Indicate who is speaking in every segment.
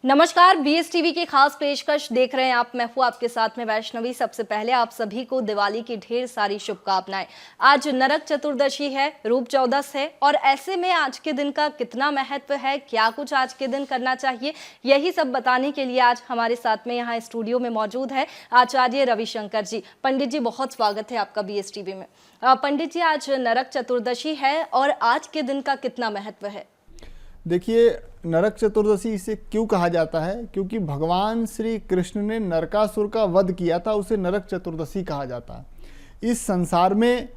Speaker 1: नमस्कार, बीएसटीवी की खास पेशकश देख रहे हैं आप। मैं हूं आपके साथ में वैष्णवी। सबसे पहले आप सभी को दिवाली की ढेर सारी शुभकामनाएं। आज नरक चतुर्दशी है, रूप चौदस है और ऐसे में आज के दिन का कितना महत्व है, क्या कुछ आज के दिन करना चाहिए, यही सब बताने के लिए आज हमारे साथ में यहाँ स्टूडियो में मौजूद है आचार्य रविशंकर जी। पंडित जी, बहुत स्वागत है आपका बीएसटीवी में। पंडित जी, आज नरक चतुर्दशी है और आज के दिन का कितना महत्व है?
Speaker 2: देखिए, नरक चतुर्दशी इसे क्यों कहा जाता है? क्योंकि भगवान श्री कृष्ण ने नरकासुर का वध किया था, उसे नरक चतुर्दशी कहा जाता है। इस संसार में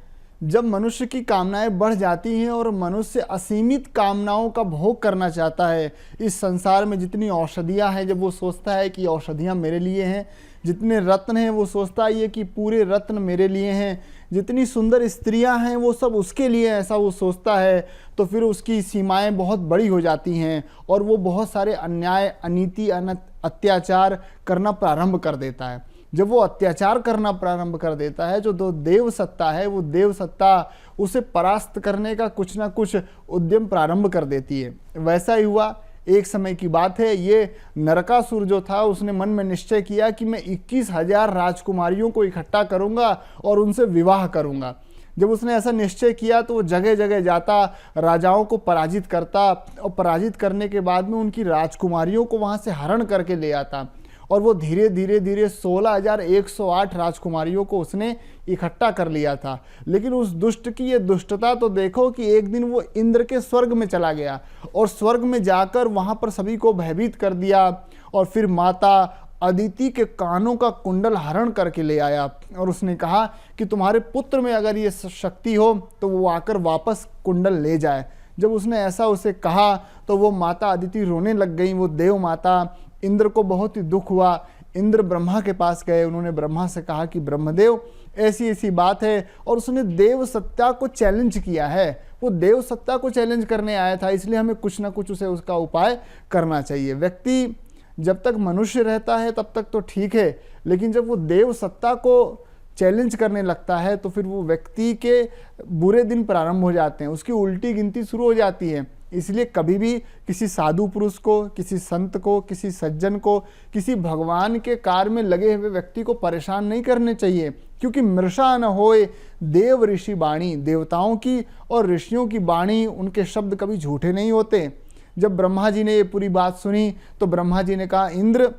Speaker 2: जब मनुष्य की कामनाएं बढ़ जाती हैं और मनुष्य असीमित कामनाओं का भोग करना चाहता है, इस संसार में जितनी औषधियां हैं, जब वो सोचता है कि औषधियां मेरे लिए हैं, जितने रत्न हैं वो सोचता है कि पूरे रत्न मेरे लिए हैं, जितनी सुंदर स्त्रियां हैं वो सब उसके लिए, ऐसा वो सोचता है, तो फिर उसकी सीमाएं बहुत बड़ी हो जाती हैं और वो बहुत सारे अन्याय, अनीति, अत्याचार करना प्रारंभ कर देता है। जब वो अत्याचार करना प्रारंभ कर देता है, जो देव सत्ता है, वो देव सत्ता उसे परास्त करने का कुछ ना कुछ उद्यम प्रारंभ कर देती है। वैसा ही हुआ। एक समय की बात है, ये नरकासुर जो था उसने मन में निश्चय किया कि मैं 21,000 राजकुमारियों को इकट्ठा करूंगा और उनसे विवाह करूंगा। जब उसने ऐसा निश्चय किया तो वो जगह जगह जाता, राजाओं को पराजित करता और पराजित करने के बाद में उनकी राजकुमारियों को वहां से हरण करके ले आता और वो धीरे धीरे 16,108 राजकुमारियों को उसने इकट्ठा कर लिया था। लेकिन उस दुष्ट की ये दुष्टता तो देखो कि एक दिन वो इंद्र के स्वर्ग में चला गया और स्वर्ग में जाकर वहां पर सभी को भयभीत कर दिया और फिर माता अदिति के कानों का कुंडल हरण करके ले आया और उसने कहा कि तुम्हारे पुत्र में अगर ये शक्ति हो तो वो आकर वापस कुंडल ले जाए। जब उसने ऐसा उसे कहा तो वो माता अदिति रोने लग गई, वो देव माता। इंद्र को बहुत ही दुख हुआ। इंद्र ब्रह्मा के पास गए, उन्होंने ब्रह्मा से कहा कि ब्रह्मदेव, ऐसी ऐसी बात है, और उसने देव सत्ता को चैलेंज किया है। वो देव सत्ता को चैलेंज करने आया था, इसलिए हमें कुछ ना कुछ उसे उसका उपाय करना चाहिए। व्यक्ति जब तक मनुष्य रहता है तब तक तो ठीक है, लेकिन जब वो देव सत्ता को चैलेंज करने लगता है तो फिर वो व्यक्ति के बुरे दिन प्रारंभ हो जाते हैं, उसकी उल्टी गिनती शुरू हो जाती है। इसलिए कभी भी किसी साधु पुरुष को, किसी संत को, किसी सज्जन को, किसी भगवान के कार्य में लगे हुए व्यक्ति को परेशान नहीं करने चाहिए, क्योंकि मृषा न होए देव ऋषि वाणी। देवताओं की और ऋषियों की वाणी, उनके शब्द कभी झूठे नहीं होते। जब ब्रह्मा जी ने ये पूरी बात सुनी तो ब्रह्मा जी ने कहा, इंद्र,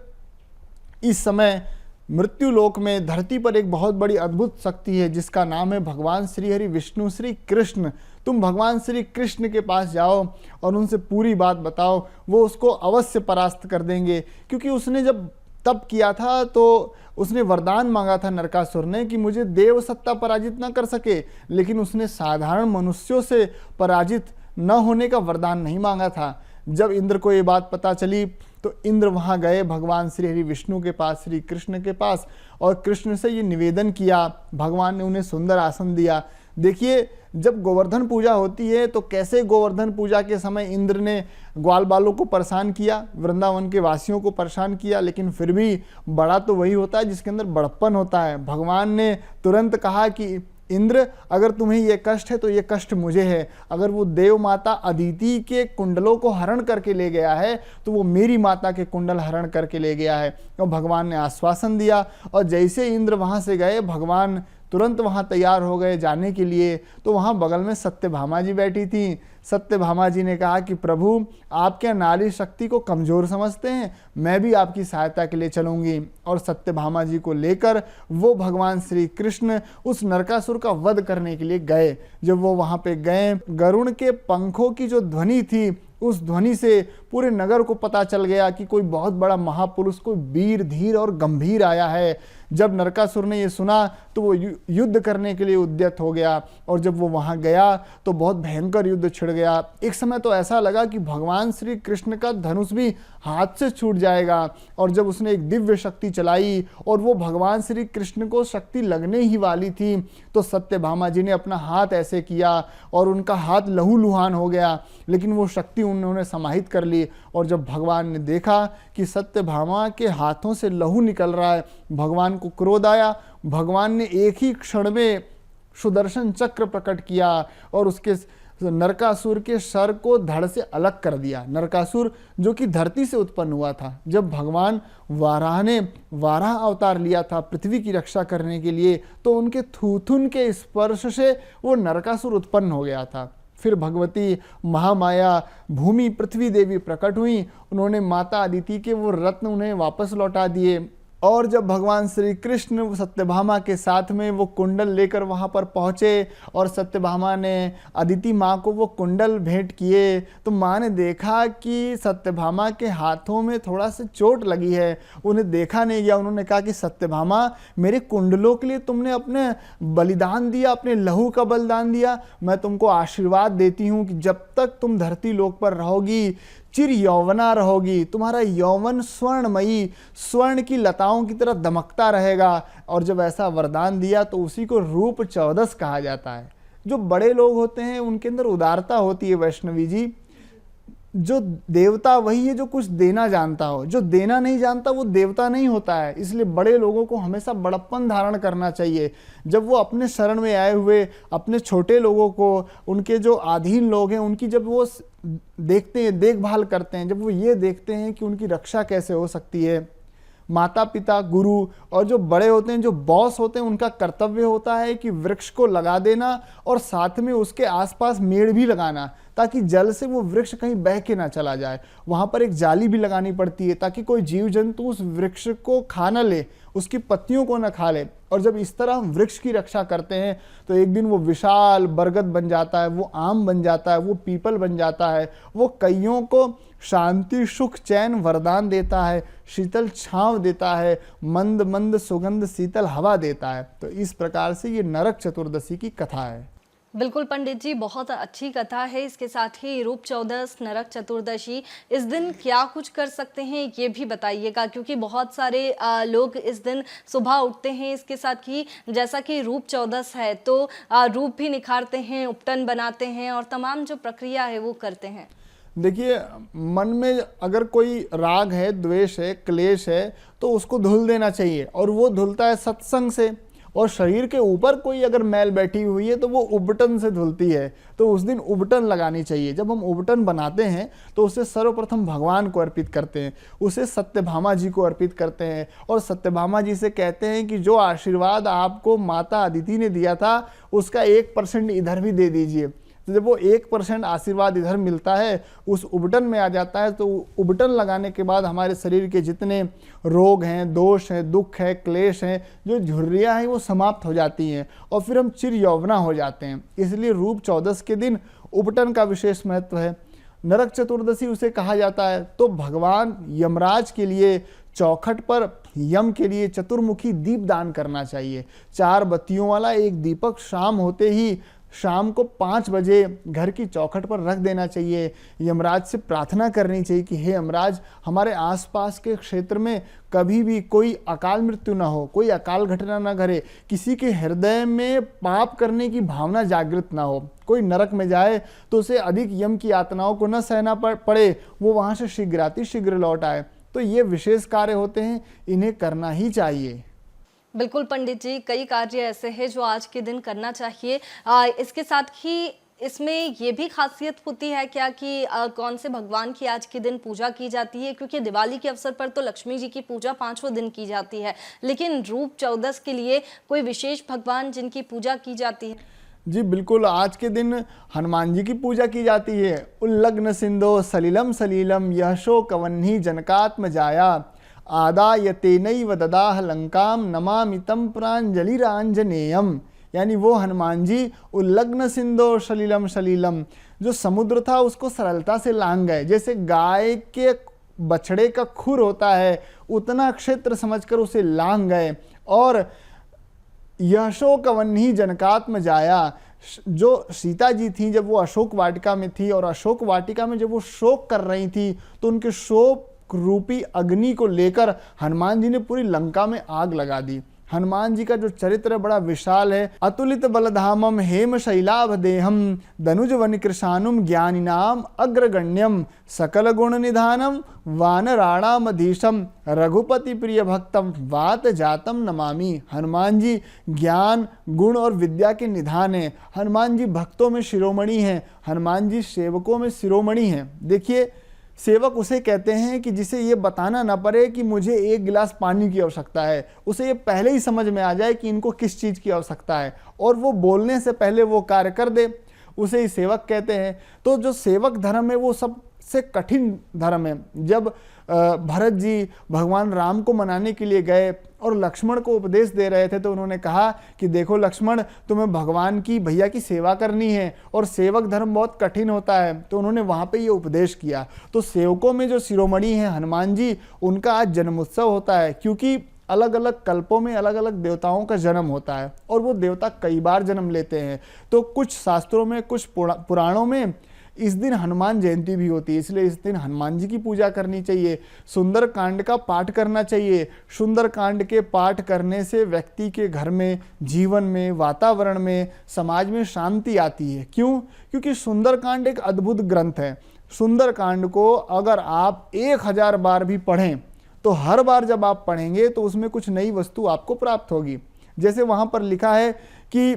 Speaker 2: इस समय मृत्यु लोक में धरती पर एक बहुत बड़ी अद्भुत शक्ति है जिसका नाम है भगवान श्री हरि विष्णु श्री कृष्ण। तुम भगवान श्री कृष्ण के पास जाओ और उनसे पूरी बात बताओ, वो उसको अवश्य परास्त कर देंगे। क्योंकि उसने जब तप किया था तो उसने वरदान मांगा था नरकासुर ने कि मुझे देव सत्ता पराजित ना कर सके, लेकिन उसने साधारण मनुष्यों से पराजित न होने का वरदान नहीं मांगा था। जब इंद्र को ये बात पता चली तो इंद्र वहां गए भगवान श्री हरि विष्णु के पास, श्री कृष्ण के पास, और कृष्ण से ये निवेदन किया। भगवान ने उन्हें सुंदर आसन दिया। देखिए, जब गोवर्धन पूजा होती है तो कैसे गोवर्धन पूजा के समय इंद्र ने ग्वाल बालों को परेशान किया, वृंदावन के वासियों को परेशान किया, लेकिन फिर भी बड़ा तो वही होता है जिसके अंदर बड़प्पन होता है। भगवान ने तुरंत कहा कि इंद्र, अगर तुम्हें ये कष्ट है तो ये कष्ट मुझे है। अगर वो देव माता अदिति के कुंडलों को हरण करके ले गया है तो वो मेरी माता के कुंडल हरण करके ले गया है। और भगवान ने आश्वासन दिया और जैसे इंद्र वहां से गए, भगवान तुरंत वहां तैयार हो गए जाने के लिए। तो वहां बगल में सत्यभामा जी बैठी थी। सत्यभामा जी ने कहा कि प्रभु, आप क्या नारी शक्ति को कमजोर समझते हैं? मैं भी आपकी सहायता के लिए चलूंगी। और सत्यभामा जी को लेकर वो भगवान श्री कृष्ण उस नरकासुर का वध करने के लिए गए। जब वो वहां पे गए, गरुड़ के पंखों की जो ध्वनि थी, उस ध्वनि से पूरे नगर को पता चल गया कि कोई बहुत बड़ा महापुरुष, कोई वीर, धीर और गंभीर आया है। जब नरकासुर ने ये सुना तो वो युद्ध करने के लिए उद्यत हो गया और जब वो वहां गया तो बहुत भयंकर युद्ध छिड़ गया। एक समय तो ऐसा लगा कि भगवान श्री कृष्ण का धनुष भी हाथ से छूट जाएगा। और जब उसने एक दिव्य शक्ति चलाई और वो भगवान श्री कृष्ण को शक्ति लगने ही वाली थी तो सत्यभामा जी ने अपना हाथ ऐसे किया और उनका हाथ लहूलुहान हो गया, लेकिन वो शक्ति उन्होंने समाहित कर ली। और जब भगवान ने देखा कि सत्यभामा के हाथों से लहू निकल रहा है, भगवान को क्रोध आया। भगवान ने एक ही क्षण में सुदर्शन चक्र प्रकट किया और उसके नरकासुर के सर को धड़ से अलग कर दिया। नरकासुर जो कि धरती से उत्पन्न हुआ था, जब भगवान वाराह ने वाराह अवतार लिया था पृथ्वी की रक्षा करने के लिए, तो उनके थूथुन के स्पर्श से वो नरकासुर उत्पन्न हो गया था। फिर भगवती महामाया भूमि पृथ्वी देवी प्रकट हुई, उन्होंने माता अदिति के वो रत्न उन्हें वापस लौटा दिए। और जब भगवान श्री कृष्ण सत्यभामा के साथ में वो कुंडल लेकर वहाँ पर पहुँचे और सत्यभामा ने अदिति माँ को वो कुंडल भेंट किए, तो माँ ने देखा कि सत्यभामा के हाथों में थोड़ा सा चोट लगी है। उन्हें देखा नहीं गया। उन्होंने कहा कि सत्यभामा, मेरे कुंडलों के लिए तुमने अपने बलिदान दिया, अपने लहू का बलिदान दिया। मैं तुमको आशीर्वाद देती हूँ कि जब तक तुम धरती लोक पर रहोगी, चिर यौवना रहोगी, तुम्हारा यौवन स्वर्णमयी स्वर्ण की लताओं की तरह दमकता रहेगा। और जब ऐसा वरदान दिया तो उसी को रूप चौदस कहा जाता है। जो बड़े लोग होते हैं उनके अंदर उदारता होती है वैष्णवी जी। जो देवता वही है जो कुछ देना जानता हो, जो देना नहीं जानता वो देवता नहीं होता है। इसलिए बड़े लोगों को हमेशा बड़प्पन धारण करना चाहिए। जब वो अपने शरण में आए हुए अपने छोटे लोगों को, उनके जो अधीन लोग हैं उनकी जब वो देखते हैं, देखभाल करते हैं, जब वो ये देखते हैं कि उनकी रक्षा कैसे हो सकती है, माता पिता, गुरु और जो बड़े होते हैं, जो बॉस होते हैं, उनका कर्तव्य होता है कि वृक्ष को लगा देना और साथ में उसके आसपास मेड़ भी लगाना, ताकि जल से वो वृक्ष कहीं बह के ना चला जाए। वहाँ पर एक जाली भी लगानी पड़ती है ताकि कोई जीव जंतु उस वृक्ष को खा न ले, उसकी पत्तियों को न खा ले। और जब इस तरह हम वृक्ष की रक्षा करते हैं तो एक दिन वो विशाल बरगद बन जाता है, वो आम बन जाता है, वो पीपल बन जाता है, वो कईयों को शांति, सुख, चैन वरदान देता है, शीतल छांव देता है, मंद मंद सुगंध शीतल हवा देता है। तो इस प्रकार से ये नरक चतुर्दशी की कथा है।
Speaker 1: बिल्कुल पंडित जी, बहुत अच्छी कथा है। इसके साथ ही रूप चौदस, नरक चतुर्दशी, इस दिन क्या कुछ कर सकते हैं ये भी बताइएगा, क्योंकि बहुत सारे लोग इस दिन सुबह उठते हैं। इसके साथ ही जैसा कि रूप चौदस है तो रूप भी निखारते हैं, उपटन बनाते हैं और तमाम जो प्रक्रिया है वो करते हैं।
Speaker 2: देखिए, मन में अगर कोई राग है, द्वेष है, क्लेश है तो उसको धुल देना चाहिए, और वो धुलता है सत्संग से। और शरीर के ऊपर कोई अगर मैल बैठी हुई है तो वो उबटन से धुलती है, तो उस दिन उबटन लगानी चाहिए। जब हम उबटन बनाते हैं तो उसे सर्वप्रथम भगवान को अर्पित करते हैं, उसे सत्यभामा जी को अर्पित करते हैं और सत्यभामा जी से कहते हैं कि जो आशीर्वाद आपको माता अदिति ने दिया था उसका 1% इधर भी दे दीजिए। तो जब वो 1% आशीर्वाद इधर मिलता है, उस उबटन में आ जाता है, तो उबटन लगाने के बाद हमारे शरीर के जितने रोग हैं, दोष हैं, दुख है, क्लेश हैं, जो झुर्रियाँ हैं वो समाप्त हो जाती हैं और फिर हम चिर यौवना हो जाते हैं। इसलिए रूप चौदस के दिन उबटन का विशेष महत्व है। नरक चतुर्दशी उसे कहा जाता है। तो भगवान यमराज के लिए चौखट पर यम के लिए चतुर्मुखी दीप दान करना चाहिए। 4 बत्तियों वाला एक दीपक शाम होते ही शाम को 5 बजे घर की चौखट पर रख देना चाहिए। यमराज से प्रार्थना करनी चाहिए कि हे यमराज, हमारे आसपास के क्षेत्र में कभी भी कोई अकाल मृत्यु ना हो, कोई अकाल घटना ना घटे, किसी के हृदय में पाप करने की भावना जागृत ना हो, कोई नरक में जाए तो उसे अधिक यम की यातनाओं को न सहना पड़े, वो वहाँ से शीघ्राति शीघ्र लौट आए। तो ये विशेष कार्य होते हैं, इन्हें करना ही चाहिए।
Speaker 1: बिल्कुल पंडित जी, कई कार्य ऐसे हैं जो आज के दिन करना चाहिए। इसके साथ ही इसमें ये भी खासियत होती है क्या कि कौन से भगवान की आज के दिन पूजा की जाती है? क्योंकि दिवाली के अवसर पर तो लक्ष्मी जी की पूजा 5वें दिन की जाती है, लेकिन रूप चौदस के लिए कोई विशेष भगवान जिनकी पूजा की जाती है?
Speaker 2: जी बिल्कुल, आज के दिन हनुमान जी की पूजा की जाती है। उल्लग्न सिंधो सलिलम सलीलम यशो कवन्ही जनकात्म जाया आदाय तेनैव ददाह लंकाम नमामितम प्रांजलिरांजनेयम। यानी वो हनुमान जी उल्लग्न सिंधो सलिलम सलीलम, जो समुद्र था उसको सरलता से लांग गए। जैसे गाय के बछड़े का खुर होता है उतना क्षेत्र समझकर उसे लांग गए। और यशोक वन्ही जनकात्म जाया, जो सीता जी थी जब वो अशोक वाटिका में थी और अशोक वाटिका में जब वो शोक कर रही थी तो उनके शोक रूपी अग्नि को लेकर हनुमान जी ने पूरी लंका में आग लगा दी। हनुमान जी का जो चरित्र है बड़ा विशाल है। अतुलित बलधामम हेम शैलाभ देहम दनुज वनिकृशानुम ज्ञानिनाम अग्रगण्यम सकल गुण निधानम वानराणामधीशम रघुपति प्रिय भक्तम वात जातम नमामि। हनुमान जी ज्ञान गुण और विद्या के निधान हैं। हनुमान जी भक्तों में शिरोमणि हैं। हनुमान जी सेवकों में शिरोमणि हैं। देखिए, सेवक उसे कहते हैं कि जिसे ये बताना ना पड़े कि मुझे एक गिलास पानी की आवश्यकता है, उसे ये पहले ही समझ में आ जाए कि इनको किस चीज़ की आवश्यकता है और वो बोलने से पहले वो कार्य कर दे, उसे ही सेवक कहते हैं। तो जो सेवक धर्म है वो सबसे कठिन धर्म है। जब भरत जी भगवान राम को मनाने के लिए गए और लक्ष्मण को उपदेश दे रहे थे तो उन्होंने कहा कि देखो लक्ष्मण, तुम्हें भगवान की भैया की सेवा करनी है और सेवक धर्म बहुत कठिन होता है। तो उन्होंने वहाँ पे ये उपदेश किया। तो सेवकों में जो शिरोमणि हैं हनुमान जी, उनका आज जन्मोत्सव होता है, क्योंकि अलग अलग कल्पों में अलग अलग देवताओं का जन्म होता है और वो देवता कई बार जन्म लेते हैं। तो कुछ शास्त्रों में, कुछ पुराणों में इस दिन हनुमान जयंती भी होती है, इसलिए इस दिन हनुमान जी की पूजा करनी चाहिए। सुंदर कांड का पाठ करना चाहिए। सुंदर कांड के पाठ करने से व्यक्ति के घर में, जीवन में, वातावरण में, समाज में शांति आती है। क्यों? क्योंकि सुंदर कांड एक अद्भुत ग्रंथ है। सुंदर कांड को अगर आप 1000 बार भी पढ़ें तो हर बार जब आप पढ़ेंगे तो उसमें कुछ नई वस्तु आपको प्राप्त होगी। जैसे वहां पर लिखा है कि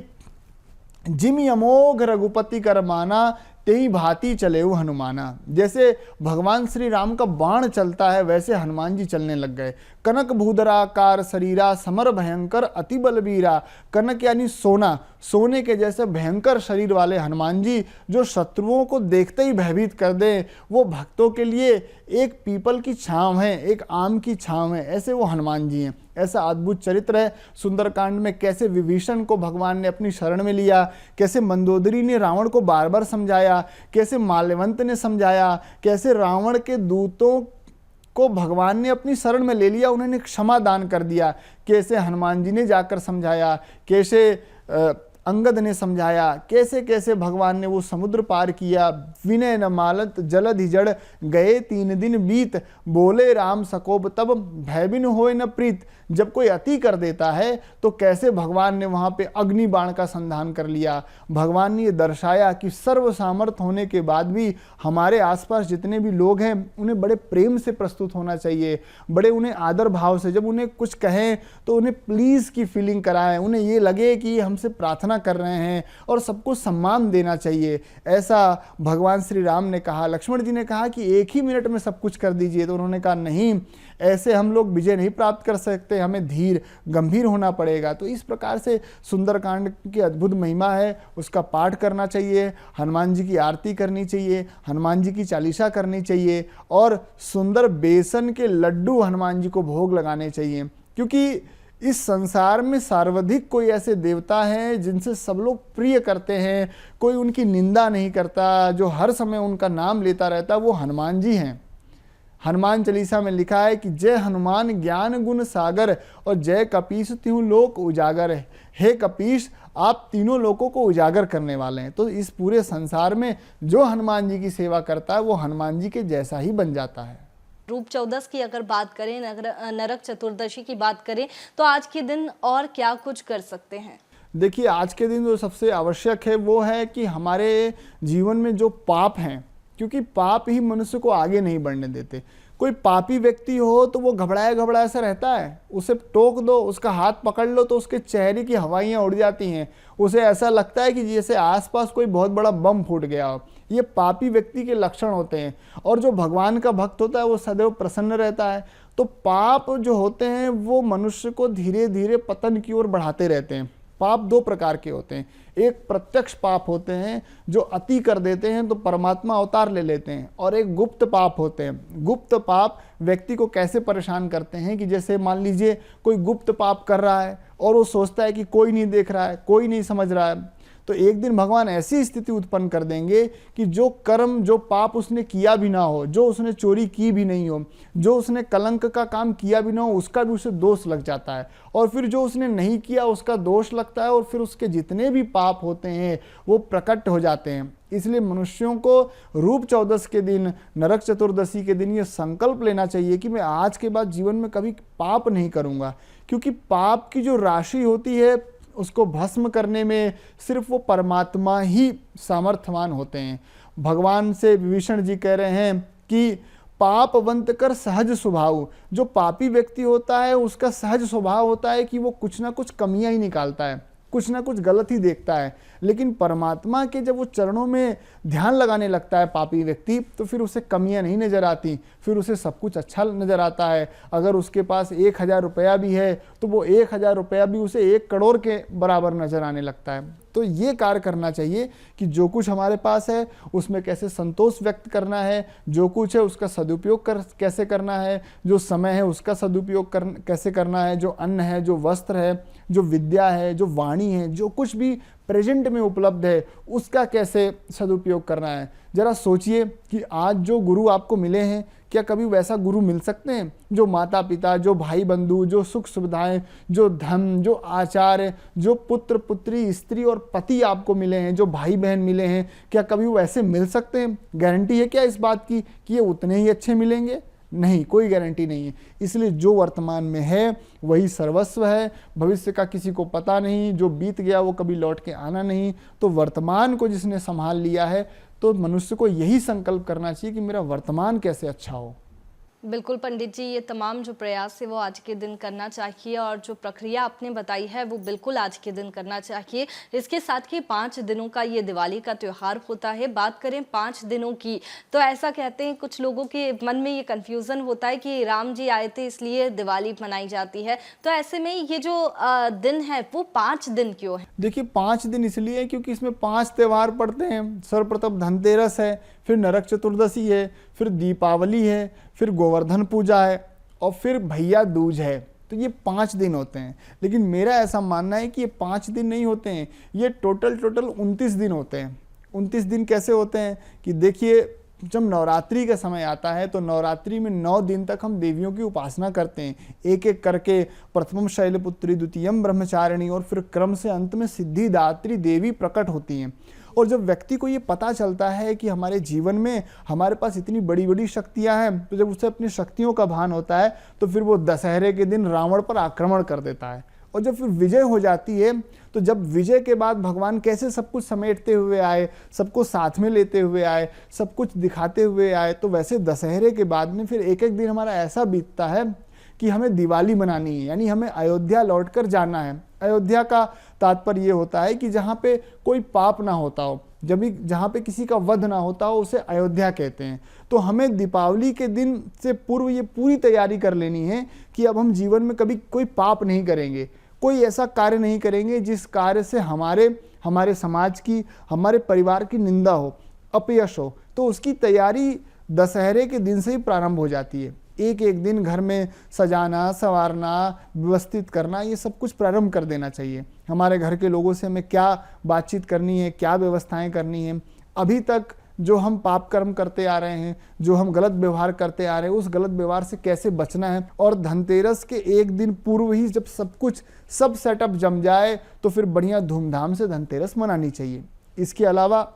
Speaker 2: जिम अमोघ रघुपति कर माना तेई भांति चले वो हनुमाना। जैसे भगवान श्री राम का बाण चलता है वैसे हनुमान जी चलने लग गए। कनक भूधराकार शरीरा समर भयंकर अति बलबीरा। कनक यानी सोना, सोने के जैसे भयंकर शरीर वाले हनुमान जी जो शत्रुओं को देखते ही भयभीत कर दें, वो भक्तों के लिए एक पीपल की छांव है, एक आम की छांव है, ऐसे वो हनुमान जी हैं। ऐसा अद्भुत चरित्र है। सुंदरकांड में कैसे विभीषण को भगवान ने अपनी शरण में लिया, कैसे मंदोदरी ने रावण को बार बार समझाया, कैसे माल्यवंत ने समझाया, कैसे रावण के दूतों को भगवान ने अपनी शरण में ले लिया, उन्होंने क्षमा दान कर दिया, कैसे हनुमान जी ने जाकर समझाया, कैसे अंगद ने समझाया, कैसे कैसे भगवान ने वो समुद्र पार किया। विनय न मालत जलधि जड़ गए 3 दिन बीत, बोले राम सकोप तब भय बिन होए न प्रीत। जब कोई अति कर देता है तो कैसे भगवान ने वहाँ पे अग्नि बाण का संधान कर लिया। भगवान ने ये दर्शाया कि सर्व सामर्थ होने के बाद भी हमारे आसपास जितने भी लोग हैं उन्हें बड़े प्रेम से प्रस्तुत होना चाहिए, बड़े उन्हें आदर भाव से, जब उन्हें कुछ कहें तो उन्हें प्लीज़ की फीलिंग कराएं, उन्हें ये लगे कि ये हमसे प्रार्थना कर रहे हैं और सबको सम्मान देना चाहिए। ऐसा भगवान श्री राम ने कहा। लक्ष्मण जी ने कहा कि 1 ही मिनट में सब कुछ कर दीजिए, तो उन्होंने कहा नहीं, ऐसे हम लोग विजय नहीं प्राप्त कर सकते, हमें धीर गंभीर होना पड़ेगा। तो इस प्रकार से सुंदरकांड की अद्भुत महिमा है, उसका पाठ करना चाहिए, हनुमान जी की आरती करनी चाहिए, हनुमान जी की चालीसा करनी चाहिए और सुंदर बेसन के लड्डू हनुमान जी को भोग लगाने चाहिए। क्योंकि इस संसार में सर्वाधिक कोई ऐसे देवता हैं जिनसे सब लोग प्रिय करते हैं, कोई उनकी निंदा नहीं करता, जो हर समय उनका नाम लेता रहता, वो हनुमान जी हैं। हनुमान चालीसा में लिखा है कि जय हनुमान ज्ञान गुण सागर और जय कपीस त्यों लोक उजागर है। हे कपीस, आप तीनों लोगों को उजागर करने वाले हैं। तो इस पूरे संसार में जो हनुमान जी की सेवा करता है वो हनुमान जी के जैसा ही बन जाता है।
Speaker 1: रूप चौदस की अगर बात करें, नरक चतुर्दशी की बात करें, तो आज के दिन और क्या कुछ कर सकते हैं?
Speaker 2: देखिए, आज के दिन जो सबसे आवश्यक है वो है कि हमारे जीवन में जो पाप हैं, क्योंकि पाप ही मनुष्य को आगे नहीं बढ़ने देते। कोई पापी व्यक्ति हो तो वो घबराया घबराया सा रहता है, उसे टोक दो, उसका हाथ पकड़ लो तो उसके चेहरे की हवाइयाँ उड़ जाती हैं, उसे ऐसा लगता है कि जैसे आसपास कोई बहुत बड़ा बम फूट गया हो। ये पापी व्यक्ति के लक्षण होते हैं। और जो भगवान का भक्त होता है वो सदैव प्रसन्न रहता है। तो पाप जो होते हैं वो मनुष्य को धीरे धीरे पतन की ओर बढ़ाते रहते हैं। पाप 2 प्रकार के होते हैं। एक प्रत्यक्ष पाप होते हैं जो अति कर देते हैं तो परमात्मा अवतार ले लेते हैं, और एक गुप्त पाप होते हैं। गुप्त पाप व्यक्ति को कैसे परेशान करते हैं कि जैसे मान लीजिए कोई गुप्त पाप कर रहा है और वो सोचता है कि कोई नहीं देख रहा है, कोई नहीं समझ रहा है, तो एक दिन भगवान ऐसी स्थिति उत्पन्न कर देंगे कि जो कर्म, जो पाप उसने किया भी ना हो, जो उसने चोरी की भी नहीं हो, जो उसने कलंक का काम किया भी ना हो, उसका भी उसे दोष लग जाता है, और फिर जो उसने नहीं किया उसका दोष लगता है, और फिर उसके जितने भी पाप होते हैं वो प्रकट हो जाते हैं। इसलिए मनुष्यों को रूप चौदस के दिन, नरक चतुर्दशी के दिन ये संकल्प लेना चाहिए कि मैं आज के बाद जीवन में कभी पाप नहीं करूँगा, क्योंकि पाप की जो राशि होती है उसको भस्म करने में सिर्फ वो परमात्मा ही सामर्थ्यवान होते हैं। भगवान से विभीषण जी कह रहे हैं कि पापवंत कर सहज स्वभाव, जो पापी व्यक्ति होता है उसका सहज स्वभाव होता है कि वो कुछ ना कुछ कमियां ही निकालता है, कुछ ना कुछ गलत ही देखता है। लेकिन परमात्मा के जब वो चरणों में ध्यान लगाने लगता है पापी व्यक्ति, तो फिर उसे कमियां नहीं नजर आती, फिर उसे सब कुछ अच्छा नजर आता है। अगर उसके पास 1000 रुपया भी है तो वो 1000 रुपया भी उसे 1 करोड़ के बराबर नजर आने लगता है। तो ये कार्य करना चाहिए कि जो कुछ हमारे पास है उसमें कैसे संतोष व्यक्त करना है, जो कुछ है उसका सदुपयोग कैसे करना है, जो समय है उसका सदुपयोग कैसे करना है, जो अन्न है, जो वस्त्र है, जो विद्या है, जो वाणी है, जो कुछ भी प्रेजेंट में उपलब्ध है उसका कैसे सदुपयोग करना है। जरा सोचिए कि आज जो गुरु आपको मिले हैं, क्या कभी वैसा गुरु मिल सकते हैं? जो माता पिता, जो भाई बंधु, जो सुख सुविधाएं, जो धन, जो आचार्य, जो पुत्र पुत्री, स्त्री और पति आपको मिले हैं, जो भाई बहन मिले हैं, क्या कभी वो ऐसे मिल सकते हैं? गारंटी है क्या इस बात की कि ये उतने ही अच्छे मिलेंगे? नहीं, कोई गारंटी नहीं है। इसलिए जो वर्तमान में है वही सर्वस्व है। भविष्य का किसी को पता नहीं, जो बीत गया वो कभी लौट के आना नहीं। तो वर्तमान को जिसने संभाल लिया है, तो मनुष्य को यही संकल्प करना चाहिए कि मेरा वर्तमान कैसे अच्छा हो।
Speaker 1: बिल्कुल पंडित जी, ये तमाम जो प्रयास है वो आज के दिन करना चाहिए और जो प्रक्रिया आपने बताई है वो बिल्कुल आज के दिन करना चाहिए। इसके साथ ही 5 दिनों का ये दिवाली का त्यौहार होता है। बात करें 5 दिनों की, तो ऐसा कहते हैं कुछ लोगों के मन में ये कन्फ्यूज़न होता है कि राम जी आए थे इसलिए दिवाली मनाई जाती है। तो ऐसे में ये जो दिन है वो 5 दिन क्यों है?
Speaker 2: देखिए 5 दिन इसलिए क्योंकि इसमें 5 त्यौहार पड़ते हैं। सर्वप्रथम धनतेरस है, फिर नरक चतुर्दशी है, फिर दीपावली है, फिर गोवर्धन पूजा है और फिर भैया दूज है। तो ये 5 दिन होते हैं। लेकिन मेरा ऐसा मानना है कि ये 5 दिन नहीं होते हैं, ये टोटल 29 दिन होते हैं। 29 दिन कैसे होते हैं कि देखिए, जब नवरात्रि का समय आता है तो नवरात्रि में 9 दिन तक हम देवियों की उपासना करते हैं, एक एक करके। प्रथमम शैलपुत्री, द्वितीयम ब्रह्मचारिणी और फिर क्रम से अंत में सिद्धिदात्री देवी प्रकट होती हैं। और जब व्यक्ति को ये पता चलता है कि हमारे जीवन में हमारे पास इतनी बड़ी बड़ी शक्तियां हैं, तो जब उसे अपनी शक्तियों का भान होता है तो फिर वो दशहरे के दिन रावण पर आक्रमण कर देता है। और जब फिर विजय हो जाती है, तो जब विजय के बाद भगवान कैसे सब कुछ समेटते हुए आए, सबको साथ में लेते हुए आए, सब कुछ दिखाते हुए आए, तो वैसे दशहरे के बाद में फिर एक एक दिन हमारा ऐसा बीतता है कि हमें दिवाली मनानी है, यानी हमें अयोध्या लौटकर जाना है। अयोध्या का तात्पर्य ये होता है कि जहाँ पे कोई पाप ना होता हो, जहाँ पे किसी का वध ना होता हो, उसे अयोध्या कहते हैं। तो हमें दीपावली के दिन से पूर्व ये पूरी तैयारी कर लेनी है कि अब हम जीवन में कभी कोई पाप नहीं करेंगे, कोई ऐसा कार्य नहीं करेंगे जिस कार्य से हमारे समाज की, हमारे परिवार की निंदा हो, अपयश हो। तो उसकी तैयारी दशहरे के दिन से ही प्रारंभ हो जाती है। एक एक दिन घर में सजाना, संवारना, व्यवस्थित करना, ये सब कुछ प्रारंभ कर देना चाहिए। हमारे घर के लोगों से हमें क्या बातचीत करनी है, क्या व्यवस्थाएं करनी है। अभी तक जो हम पाप कर्म करते आ रहे हैं, जो हम गलत व्यवहार करते आ रहे हैं, उस गलत व्यवहार से कैसे बचना है। और धनतेरस के एक दिन पूर्व ही जब सब सेटअप जम जाए तो फिर बढ़िया धूमधाम से धनतेरस मनानी चाहिए। इसके अलावा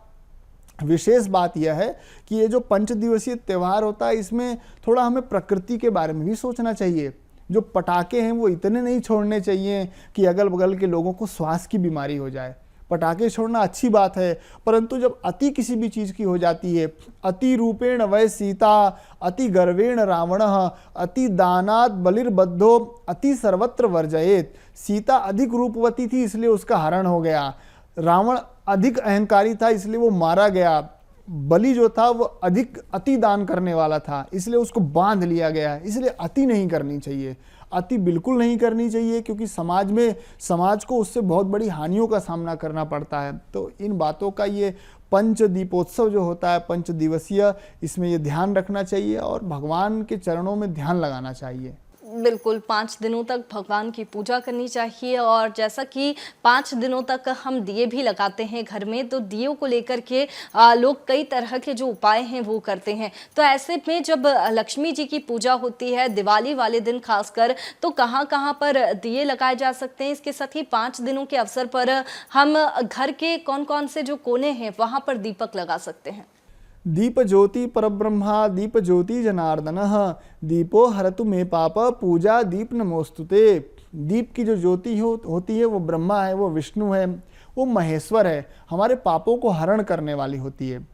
Speaker 2: विशेष बात यह है कि ये जो 5 दिवसीय त्यौहार होता है, इसमें थोड़ा हमें प्रकृति के बारे में भी सोचना चाहिए। जो पटाखे हैं वो इतने नहीं छोड़ने चाहिए कि अगल बगल के लोगों को श्वास की बीमारी हो जाए। पटाखे छोड़ना अच्छी बात है, परंतु जब अति किसी भी चीज़ की हो जाती है, अति रूपेण वै सीता, अति गर्वेण रावणः, अति दानात् बलिर्बद्धो, अति सर्वत्र वर्जयेत। सीता अधिक रूपवती थी इसलिए उसका हरण हो गया, रावण अधिक अहंकारी था इसलिए वो मारा गया, बलि जो था वो अधिक अति दान करने वाला था इसलिए उसको बांध लिया गया। इसलिए अति नहीं करनी चाहिए, अति बिल्कुल नहीं करनी चाहिए, क्योंकि समाज को उससे बहुत बड़ी हानियों का सामना करना पड़ता है। तो इन बातों का ये पंच दीपोत्सव जो होता है 5 दिवसीय, इसमें ये ध्यान रखना चाहिए और भगवान के चरणों में ध्यान लगाना चाहिए।
Speaker 1: बिल्कुल 5 दिनों तक भगवान की पूजा करनी चाहिए। और जैसा कि 5 दिनों तक हम दिए भी लगाते हैं घर में, तो दियों को लेकर के लोग कई तरह के जो उपाय हैं वो करते हैं। तो ऐसे में जब लक्ष्मी जी की पूजा होती है दिवाली वाले दिन खासकर, तो कहाँ कहाँ पर दिए लगाए जा सकते हैं? इसके साथ ही 5 दिनों के अवसर पर हम घर के कौन कौन से जो कोने हैं वहाँ पर दीपक लगा सकते हैं?
Speaker 2: दीप ज्योति परब्रह्मा, दीप ज्योति जनार्दनः, दीपो हरतु मे पाप, पूजा दीप नमोस्तुते। दीप की जो ज्योति होती है वो ब्रह्मा है, वो विष्णु है, वो महेश्वर है, हमारे पापों को हरण करने वाली होती है।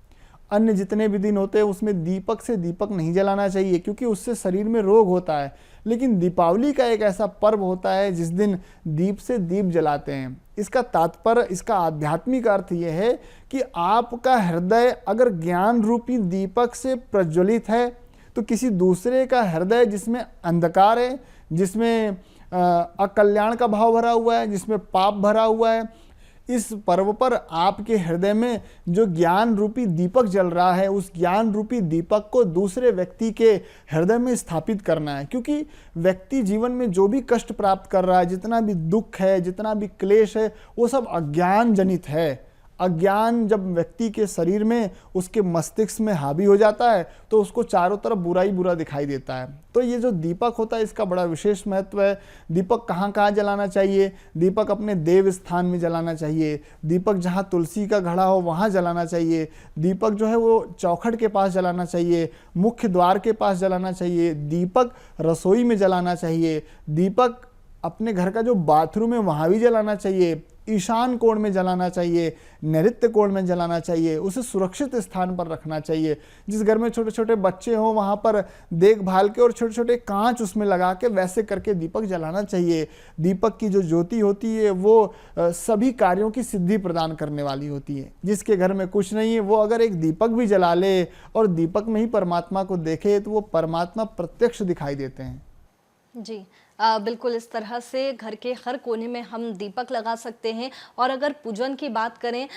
Speaker 2: अन्य जितने भी दिन होते हैं उसमें दीपक से दीपक नहीं जलाना चाहिए क्योंकि उससे शरीर में रोग होता है। लेकिन दीपावली का एक ऐसा पर्व होता है जिस दिन दीप से दीप जलाते हैं। इसका तात्पर्य, इसका आध्यात्मिक अर्थ यह है कि आपका हृदय अगर ज्ञान रूपी दीपक से प्रज्वलित है तो किसी दूसरे का हृदय जिसमें अंधकार है, जिसमें अकल्याण का भाव भरा हुआ है, जिसमें पाप भरा हुआ है, इस पर्व पर आपके हृदय में जो ज्ञान रूपी दीपक जल रहा है, उस ज्ञान रूपी दीपक को दूसरे व्यक्ति के हृदय में स्थापित करना है। क्योंकि व्यक्ति जीवन में जो भी कष्ट प्राप्त कर रहा है, जितना भी दुख है, जितना भी क्लेश है, वो सब अज्ञान जनित है। अज्ञान जब व्यक्ति के शरीर में, उसके मस्तिष्क में हावी हो जाता है तो उसको चारों तरफ बुरा ही बुरा दिखाई देता है। तो ये जो दीपक होता है इसका बड़ा विशेष महत्व है। दीपक कहाँ कहाँ जलाना चाहिए? दीपक अपने देव स्थान में जलाना चाहिए। दीपक जहाँ तुलसी का घड़ा हो वहाँ जलाना चाहिए। दीपक जो है वो चौखट के पास जलाना चाहिए, मुख्य द्वार के पास जलाना चाहिए। दीपक रसोई में जलाना चाहिए। दीपक अपने घर का जो बाथरूम है वहाँ भी जलाना चाहिए। ईशान कोण में जलाना चाहिए, नैऋत्य कोण में जलाना चाहिए। उसे सुरक्षित स्थान पर रखना चाहिए। जिस घर में छोटे छोटे बच्चे हों वहाँ पर देखभाल के और छोटे छोटे कांच उसमें लगा के वैसे करके दीपक जलाना चाहिए। दीपक की जो ज्योति होती है वो सभी कार्यों की सिद्धि प्रदान करने वाली होती है। जिसके घर में कुछ नहीं है वो अगर एक दीपक भी जला ले और दीपक में ही परमात्मा को देखे तो वो परमात्मा प्रत्यक्ष दिखाई देते हैं।
Speaker 1: जी बिल्कुल, इस तरह से घर के हर कोने में हम दीपक लगा सकते हैं। और अगर पूजन की बात करें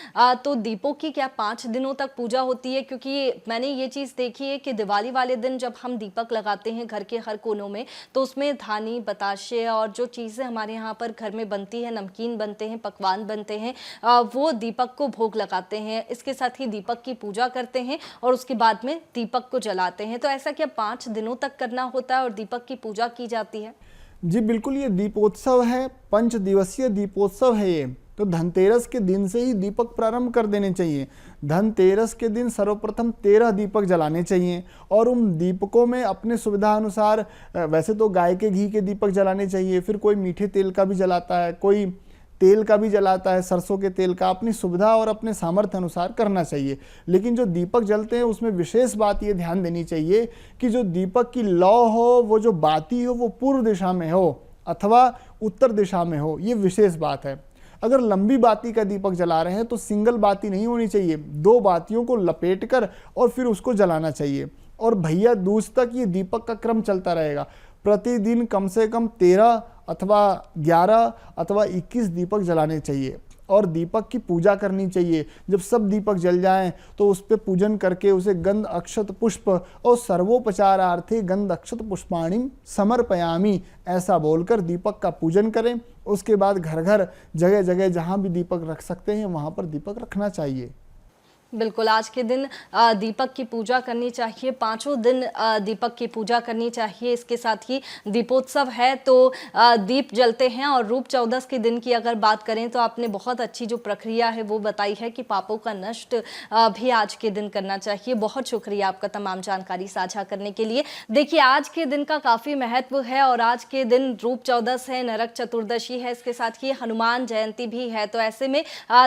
Speaker 1: तो दीपों की क्या 5 दिनों तक पूजा होती है? क्योंकि मैंने ये चीज़ देखी है कि दिवाली वाले दिन जब हम दीपक लगाते हैं घर के हर कोनों में तो उसमें धानी, बताशे और जो चीज़ें हमारे यहाँ पर घर में बनती है, नमकीन बनते हैं, पकवान बनते हैं, वो दीपक को भोग लगाते हैं। इसके साथ ही दीपक की पूजा करते हैं और उसके बाद में दीपक को जलाते हैं। तो ऐसा क्या 5 दिनों तक करना होता है और दीपक की पूजा की जाती है?
Speaker 2: जी बिल्कुल, ये दीपोत्सव है, 5 दिवसीय दीपोत्सव है ये। तो धनतेरस के दिन से ही दीपक प्रारंभ कर देने चाहिए। धनतेरस के दिन सर्वप्रथम 13 दीपक जलाने चाहिए और उन दीपकों में अपने सुविधा अनुसार वैसे तो गाय के घी के दीपक जलाने चाहिए, फिर कोई मीठे तेल का भी जलाता है, कोई तेल का भी जलाता है, सरसों के तेल का। अपनी सुविधा और अपने सामर्थ्य अनुसार करना चाहिए। लेकिन जो दीपक जलते हैं उसमें विशेष बात ये ध्यान देनी चाहिए कि जो दीपक की लौ हो, वो जो बाती हो, वो पूर्व दिशा में हो अथवा उत्तर दिशा में हो, ये विशेष बात है। अगर लंबी बाती का दीपक जला रहे हैं तो सिंगल बाती नहीं होनी चाहिए, 2 बातियों को लपेटकर और फिर उसको जलाना चाहिए। और भैया दूज तक ये दीपक का क्रम चलता रहेगा। प्रतिदिन कम से कम 13 अथवा 11 अथवा 21 दीपक जलाने चाहिए और दीपक की पूजा करनी चाहिए। जब सब दीपक जल जाएं तो उस पर पूजन करके उसे गंध अक्षत पुष्प और सर्वोपचारार्थे गंध अक्षत पुष्पाणिम समर्पयामि ऐसा बोलकर दीपक का पूजन करें। उसके बाद घर घर, जगह जगह जहाँ भी दीपक रख सकते हैं वहाँ पर दीपक रखना चाहिए।
Speaker 1: बिल्कुल, आज के दिन दीपक की पूजा करनी चाहिए, 5 दिन दीपक की पूजा करनी चाहिए। इसके साथ ही दीपोत्सव है तो दीप जलते हैं। और रूप चौदस के दिन की अगर बात करें तो आपने बहुत अच्छी जो प्रक्रिया है वो बताई है कि पापों का नष्ट भी आज के दिन करना चाहिए। बहुत शुक्रिया आपका तमाम जानकारी साझा करने के लिए। देखिए, आज के दिन का काफ़ी महत्व है और आज के दिन रूप चौदस है, नरक चतुर्दशी है, इसके साथ ही हनुमान जयंती भी है। तो ऐसे में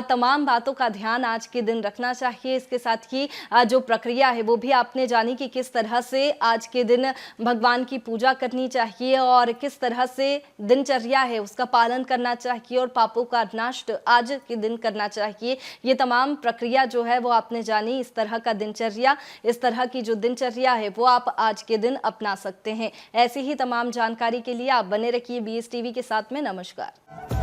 Speaker 1: तमाम बातों का ध्यान आज के दिन रखना चाहिए। इसके साथ ही जो प्रक्रिया है वो भी आपने जानी कि किस तरह से आज के दिन भगवान की पूजा करनी चाहिए और किस तरह से दिनचर्या है उसका पालन करना चाहिए और पापों का नाश आज के दिन करना चाहिए। ये तमाम प्रक्रिया जो है वो आपने जानी। इस तरह का दिनचर्या, इस तरह की जो दिनचर्या है वो आप आज के दिन अपना सकते हैं। ऐसी ही तमाम जानकारी के लिए आप बने रखिए BS टीवी के साथ में। नमस्कार।